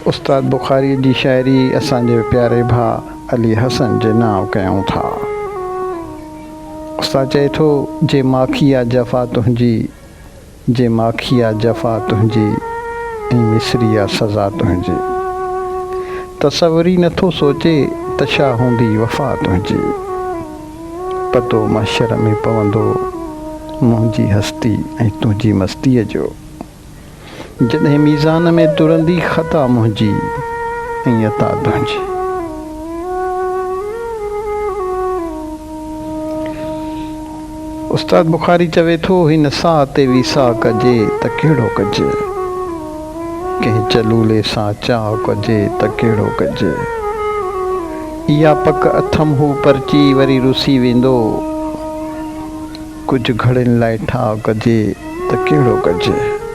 استاد بخاريء जी शाइरी असांजे प्यारे भाउ अली हसन जे नाम कयूं था। उस्ताद चए थो, जे माखिया जफ़ा तुंहिंजी, जे माखिया जफ़ा तुंहिंजी ऐं मिसरिया सज़ा तुंहिंजी, तसवुर ई नथो सोचे त छा हूंदी वफ़ा तुंहिंजी। पतो महशर में पवंदो मुंहिंजी हस्ती ऐं तुंहिंजी मस्तीअ जो, जॾहिं मीज़ान में तुरंदी ख़ता मुंहिंजी ऐं अता तुंहिंजी। उस्ताद बुखारी चवे थो, हिन साह ते विसाह कजे त कहिड़ो कजे, कंहिं चलूले सां चाह कजे त कहिड़ो कजे। इहा पक अथम हू परची वरी रुसी वेंदो, कुझु घड़ियुनि लाइ ठाह कजे त कहिड़ो कजे।